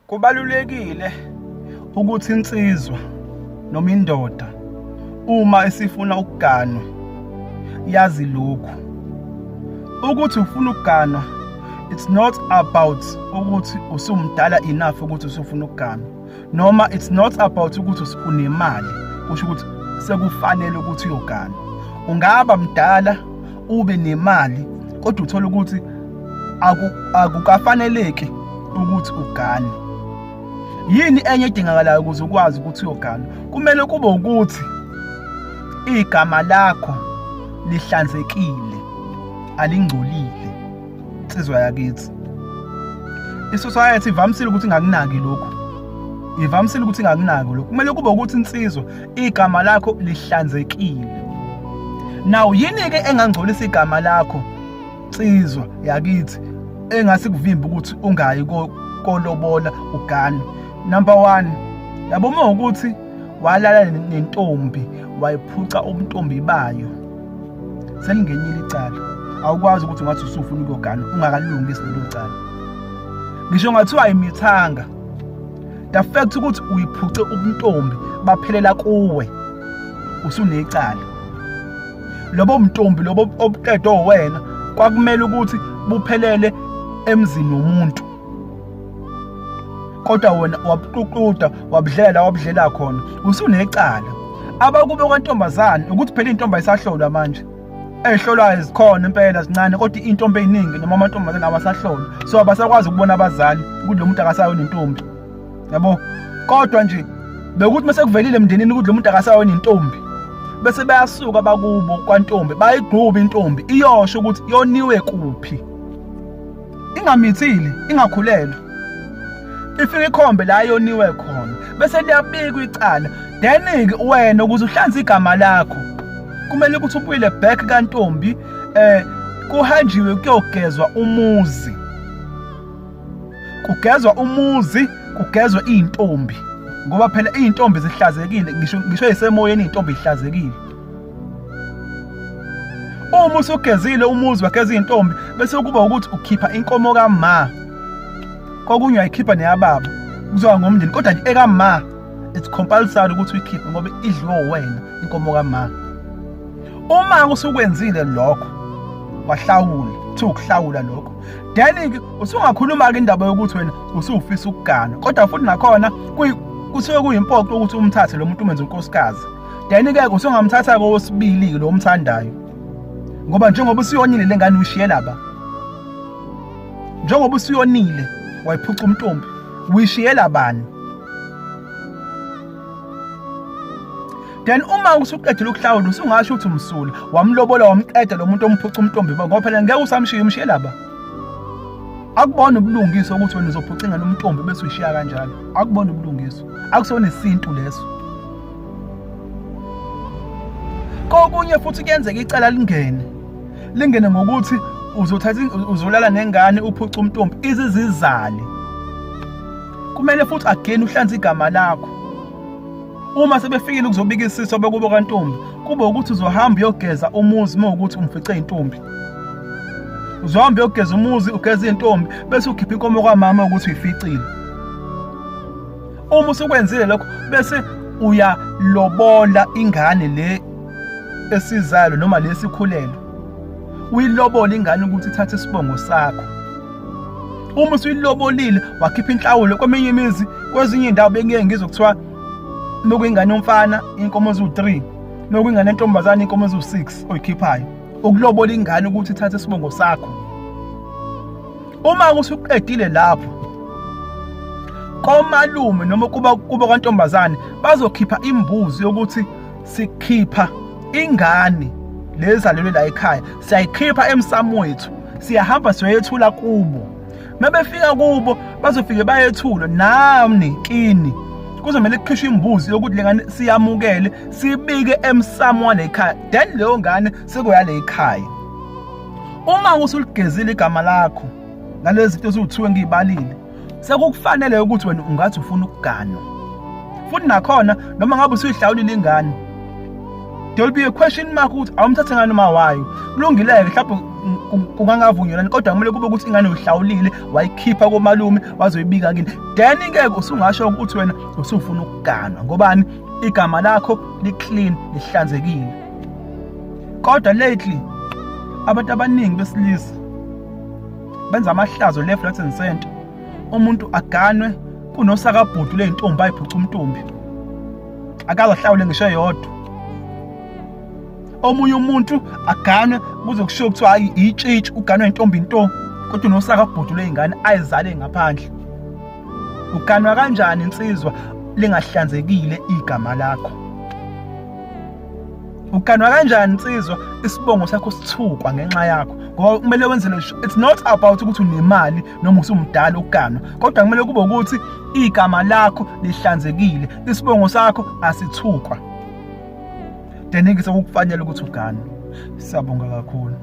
Kubalulekile ukuthi insizwa noma indoda uma isifuna ukuganwa yazi lokhu ukuthi ufuna ukuganwa. It's not about ukuthi usumdala enough ukuthi usufuna ukuganwa, noma it's not about ukuthi unemali kusho ukuthi sekufanele ukuthi uyoganwa. Ungaba mdala ube nemali kodwa uthola ukuthi akukafaneleki ukuthi ugane. Yini enye edingakalayo ukuze ukwazi ukuthi uyoganwa? Kumele kube ukuthi igama lakho lihlanzekile, alingcolile. Insizwa yakithi, isociety ivamisile ukuthi ingakunaki lokho. Ivamisile ukuthi ingakunaki lokho. Kumele kube ukuthi insizwa igama lakho lihlanzekile. Now yini ke engangcolisa igama lakho insizwa yakithi engase kuvimba ukuthi ungayi kolobola ugane? Number 1, yabo uma ukuthi walala nentombi wayiphuca ubuntombi bayo, selingenyile icala. Awukwazi ukuthi ungathi usufuna ukuyogana ungakalungisi lelo cala. Ngisho ngathiwa ayimithanga, the fact ukuthi uyiphuce ubuntombi baphelela kuwe usunecala. Lobo mntombi lobo obuqedwe wena kwakumele ukuthi buphelele emzini womuntu, kodwa wena wabuququda wabudlela khona usunecala. Abakube kwantombazana ukuthi phela intombi ayisahlolwa manje, ezihlolwayo zikhona impela zincane, kodwa intombi eziningi noma amantombazana abasahlolwa, so abasakwazi ukubona abazali ukuthi lo muntu akasayona intombi, yabo. Kodwa nje bekuthi mase kuvelile emndenini ukuthi lo muntu akasayona intombi, bese bayasuka bakubo kwantombi bayigquba intombi iyosho ukuthi yoniwe kuphi, ingamithile ingakhulelwa, ifike ikhombe la yoniwe khona, bese liyabikwa icala. Then wena ukuze uhlanze igama lakho kumele ukuthi ubuyele back kantombi, kuhanjiwe kuyogezwa umuzi, kugezwa intombi, ngoba phela intombi zihlazekile. Ngisho isemoyeni intombi ihlazekile. Uma usugezile umuzi wageza intombi bese kuba ukuthi ukhipha inkomo kama, kokunye ayikhipha neyababa kuzoba ngomndeni, kodwa nje ekama it's compulsory ukuthi uyikhiphe ngoba idliwe wena inkomo kama. Uma usukwenzile lokho wahlawula, ukuhlawula lokho, then usungakhuluma ke indaba yokuthi wena usufisa ukugana, kodwa futhi nakhona kusuke kuyimpoqo ukuthi umthathe lo muntu umenze unkosikazi. Then ke usungamthatha kowesibili lo umthandayo, ngoba njengoba usiyonile lengane uyishiye laba, njengoba usiyonile wayiphuca umntombi uyishiyela bani? Then uma usuqedile ukuhlawula usungasho ukuthi umsula wamlobola wamqeda lo muntu omphuca umntombi, ngoba phela ngeke usamshiye umshiye laba. Akubona ubulungiswa ukuthi wena uzophuca ingane umntombi bese uyishiya kanjalo. Akubona ubulungiswa, akusona isintu leso. Kokunye futhi kuyenzeka icala lingene ngokuthi uzolala nengane uphuca umntombi izizizale. Kumele futhi again uhlanze igama lakho. Uma sebefikile ukuzobika isiso bekubo kantombi, kube ukuthi uzohamba uyogeza umuzi mawukuthi umfice intombi. Uzohamba uyogeza umuzi ugeza intombi bese ukhipha inkomo kwamama ukuthi uyificile. Uma usukwenzile lokho bese uyalobola ingane le esizalo noma lesikhulelo. Uyilobola ingane ukuthi ithathe isibongo sakho. Uma usuyilobolile wakhipha inhlawulo, kweminye imizi kwezinye indawo bengeke ngizokuthiwa nokuyingane yomfana inkomo ezu3, nokuyingane yentombazana inkomo ezu6 oyikhiphayo, ukulobola ingane ukuthi ithathe isibongo sakho. Uma usuqedile lapho komalume noma kuba kwantombazane bazokhipha imbuzi yokuthi sikhipha ingane lezalelwe la ekhaya, siyayikhipha emsamo wethu, siyahamba siyoyethula kubo. Mebefika kubo bazofike bayethula nami kini kuzomela kukhishwe imbuzi yokuthi lengane siyamukele sibike emsamo wale ekhaya, then leyo ngane sekuyale ekhaya. Uma usuligezile igama lakho ngalezi zinto ezuthiwe ngibalile, sekukufanele ukuthi wena ungathi ufuna ukuganwa. Futhi nakhona noma ngabe usuyihlawulile ingane, there will be a question mark ukuthi awumthathe ngani uma wayo. Kulungileke mhlawumbe kungangavunyelani, kodwa kumele kube ukuthi ingane uyihlawulile wayikhipha komalume wazoyibika kini, then ngeke usungasho ukuthi wena usufuna ukuganwa. Ngobani? Igama lakho li-clean, lihlanzekile. Kodwa lately abantu abaningi besilisa benza amahlazo left right and center. Umuntu aganwe kunosakabhudu ley'ntombi ayiphuca umntombi, akaze ahlawule ngisho eyodwa. Omunye umuntu aganwe kuze kushiwo kuthiwa hayi itshitshi, uganwe intombi nto, kodwa unosakabhudu ley'ngane ayizale ngaphandle. Uganwa kanjani insizwa lingahlanzekile igama lakho? Uganwa kanjani insizwa isibongo sakho sithukwa ngenxa yakho? Ngoba kumele wenze lesho. It's not about ukuthi unemali noma usumdala uganwa, kodwa kumele kube ukuthi igama lakho lihlanzekile, isibongo sakho asithukwa. Then ngeke sekufanele ukuthi uganwe. Siyabonga kakhulu.